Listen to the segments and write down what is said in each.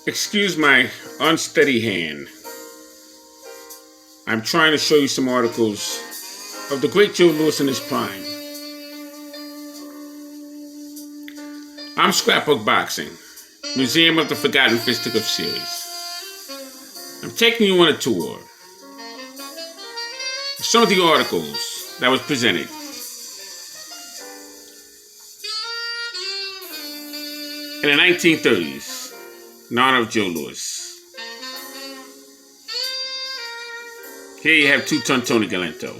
Excuse my unsteady hand. I'm trying to show you some articles of the great Joe Louis in his prime. I'm Scrapbook Boxing, Museum of the Forgotten Fisticuffs series. I'm taking you on a tour of some of the articles that was presented. In the 1930s, in honor of Joe Louis. Here you have two-ton Tony Galento.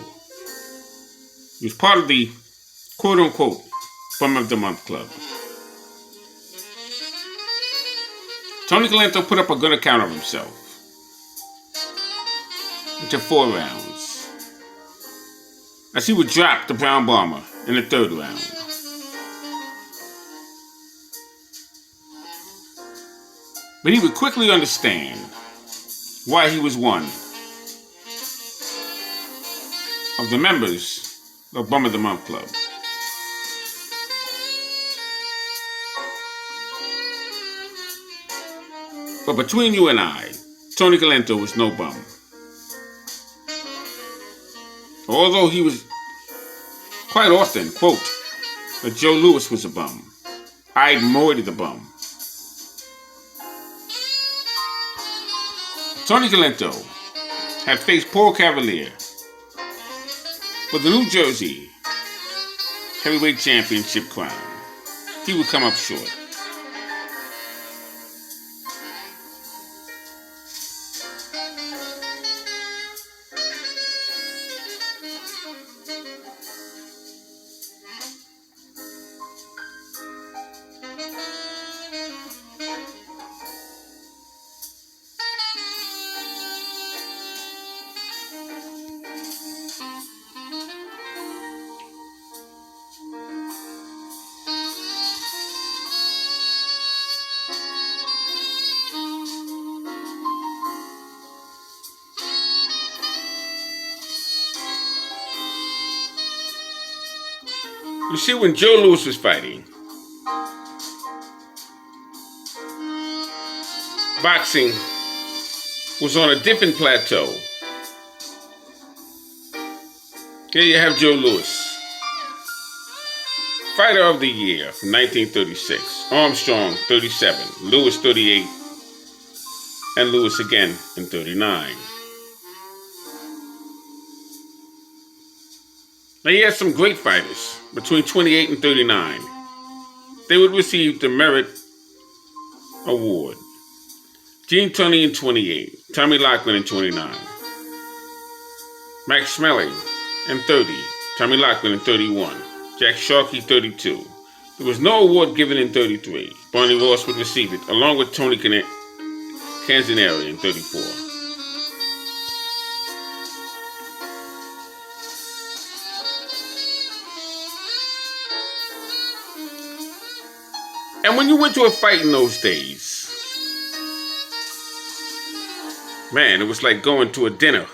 He was part of the quote-unquote Bum of the Month Club. Tony Galento put up a good account of himself. Into 4 rounds. As he would drop the Brown Bomber in the 3rd round. But he would quickly understand why he was one of the members of Bum of the Month Club. But between you and I, Tony Galento was no bum. Although he was quite often, quote, that Joe Louis was a bum. I'd more to the bum. Tony Galento had faced Paul Cavalier for the New Jersey Heavyweight Championship crown. He would come up short. You see, when Joe Louis was fighting, boxing was on a different plateau. Here you have Joe Louis, Fighter of the Year from 1936, Armstrong 37, Louis 38, and Louis again in 39. Now he had some great fighters between 28 and 39. They would receive the Merit Award. Gene Tunney in 28, Tommy Loughlin in 29, Max Schmeling in 30, Tommy Loughlin in 31, Jack Sharkey 32. There was no award given in 33. Barney Ross would receive it, along with Tony Canzaneri in 34. And when you went to a fight in those days, man, it was like going to a dinner.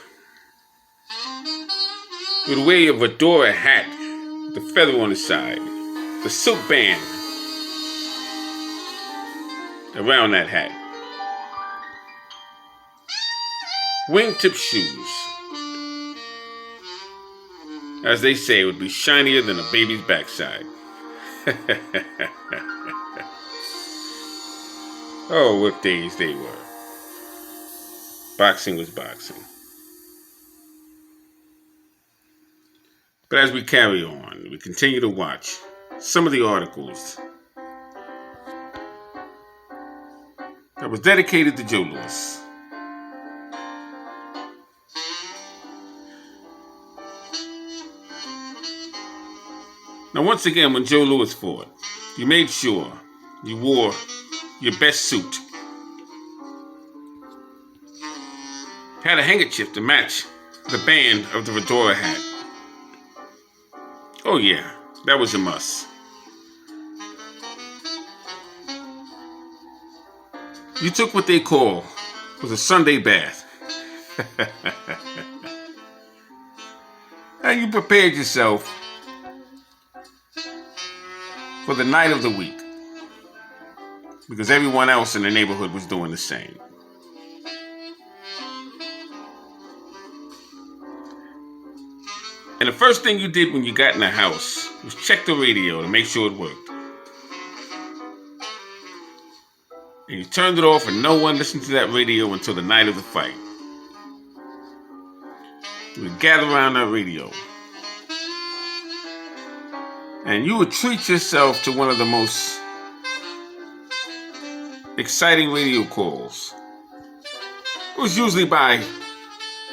You would wear your fedora hat, the feather on the side, the silk band around that hat, wingtip shoes, as they say, it would be shinier than a baby's backside. Oh, what days they were. Boxing was boxing. But as we carry on, we continue to watch some of the articles that was dedicated to Joe Louis. Now, once again, when Joe Louis fought, you made sure you wore your best suit. Had a handkerchief to match the band of the fedora hat. Oh yeah, that was a must. You took what they call was a Sunday bath. And you prepared yourself for the night of the week. because everyone else in the neighborhood was doing the same. And the first thing you did when you got in the house was check the radio to make sure it worked. And you turned it off and no one listened to that radio until the night of the fight. You would gather around that radio. And you would treat yourself to one of the most exciting radio calls. It was usually by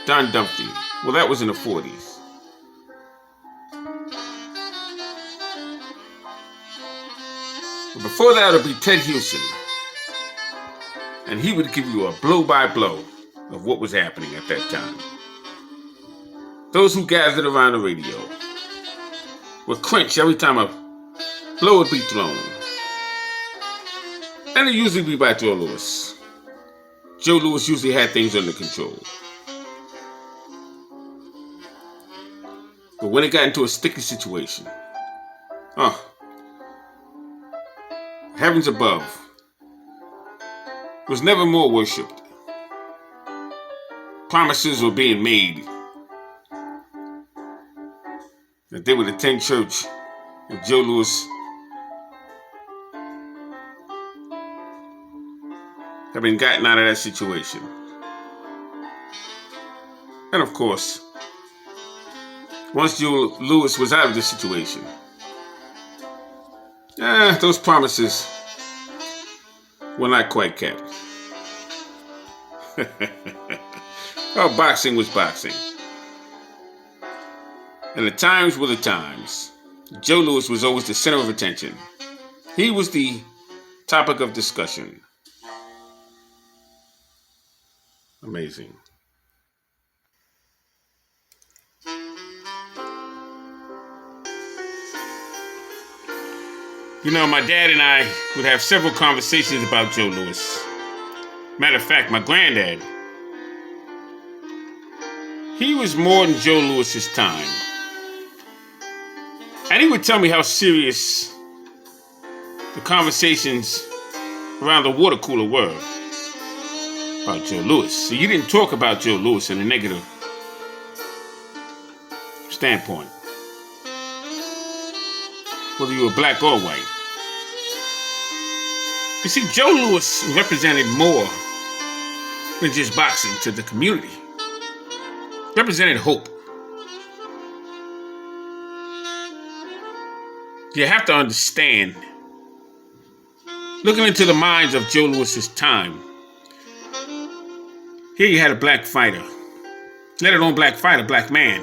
Don Dumpty. Well, that was in the 40s. But before that, it would be Ted Houston. And he would give you a blow-by-blow of what was happening at that time. Those who gathered around the radio would cringe every time a blow would be thrown. And it usually be by Joe Louis. Joe Louis usually had things under control. But when it got into a sticky situation, heavens above was never more worshipped. Promises were being made that they would attend church if Joe Louis had been gotten out of that situation. And of course, once Joe Louis was out of the situation, those promises were not quite kept. Well, boxing was boxing. And the times were the times. Joe Louis was always the center of attention. He was the topic of discussion. Amazing. You know, my dad and I would have several conversations about Joe Louis. Matter of fact, my granddad, he was more than Joe Louis's time. And he would tell me how serious the conversations around the water cooler were about Joe Louis. So you didn't talk about Joe Louis in a negative standpoint, whether you were black or white. You see, Joe Louis represented more than just boxing to the community. Represented hope. You have to understand, looking into the minds of Joe Louis's time, here you had a black fighter, let alone black fighter, black man,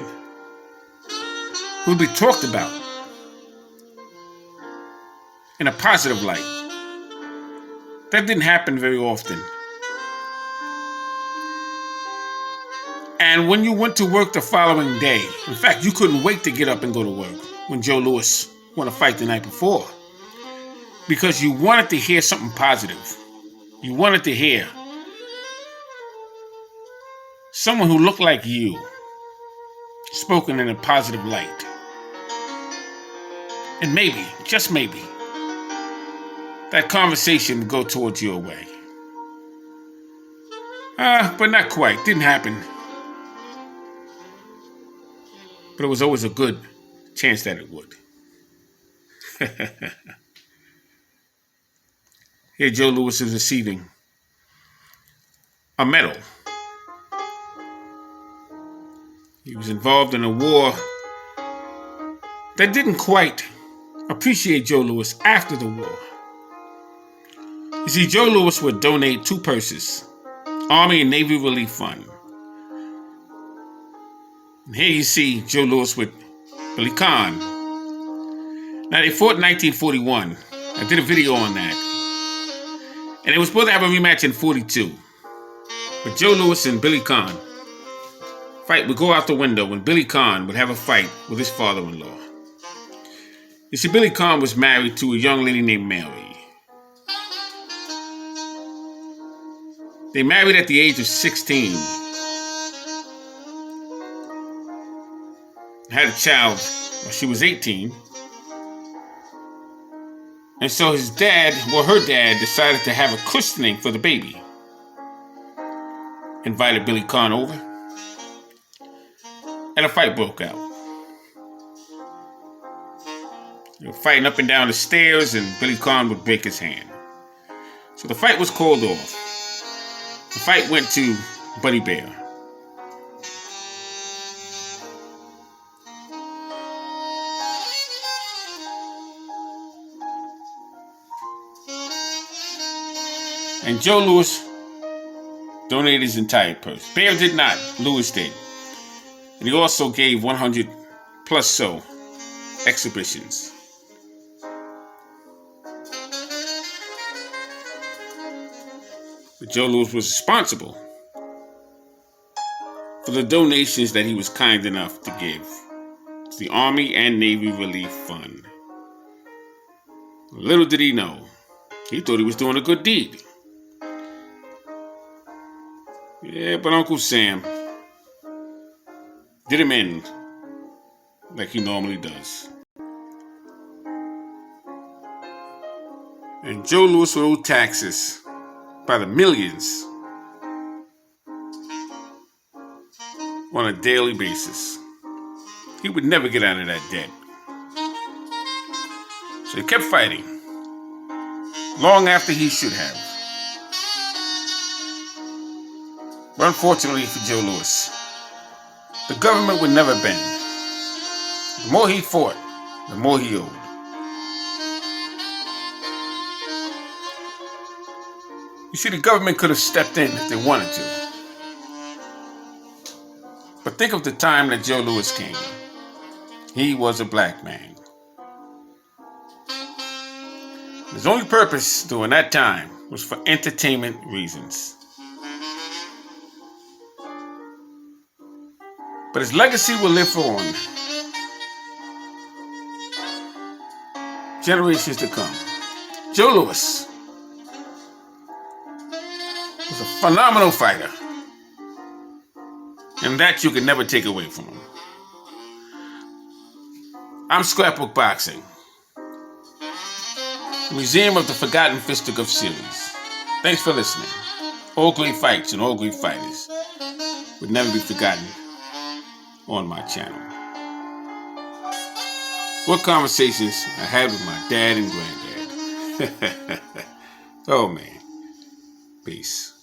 who would be talked about in a positive light. That didn't happen very often. And when you went to work the following day, in fact, you couldn't wait to get up and go to work when Joe Louis won a fight the night before, because you wanted to hear something positive. You wanted to hear someone who looked like you spoken in a positive light. And maybe, just maybe, that conversation would go towards your way. But not quite. Didn't happen. But it was always a good chance that it would. Here Joe Louis is receiving a medal. He was involved in a war that didn't quite appreciate Joe Louis after the war. You see, Joe Louis would donate 2 purses, Army and Navy Relief Fund. And here you see Joe Louis with Billy Conn. Now, they fought in 1941. I did a video on that. And they were supposed to have a rematch in 42. But Joe Louis and Billy Conn fight would go out the window when Billy Conn would have a fight with his father-in-law. You see, Billy Conn was married to a young lady named Mary. They married at the age of 16. Had a child when she was 18. And so his dad, well, her dad, decided to have a christening for the baby. Invited Billy Conn over, and a fight broke out. They were fighting up and down the stairs, and Billy Conn would break his hand. So the fight was called off. The fight went to Buddy Bear. And Joe Louis donated his entire purse. Bear did not. Louis did. And he also gave 100 plus so exhibitions. But Joe Louis was responsible for the donations that he was kind enough to give to the Army and Navy Relief Fund. Little did he know, he thought he was doing a good deed. Yeah, but Uncle Sam did him in like he normally does. And Joe Louis would owe taxes by the millions on a daily basis. He would never get out of that debt. So he kept fighting long after he should have. But unfortunately for Joe Louis, the government would never bend. The more he fought, the more he owed. You see, the government could have stepped in if they wanted to. But think of the time that Joe Louis came. He was a black man. His only purpose during that time was for entertainment reasons. But his legacy will live on generations to come. Joe Louis was a phenomenal fighter, and that you can never take away from him. I'm Scrapbook Boxing, the Museum of the Forgotten Fisticuffs series. Thanks for listening. All great fights and all great fighters would never be forgotten on my channel. What conversations I had with my dad and granddad. Oh man. Peace.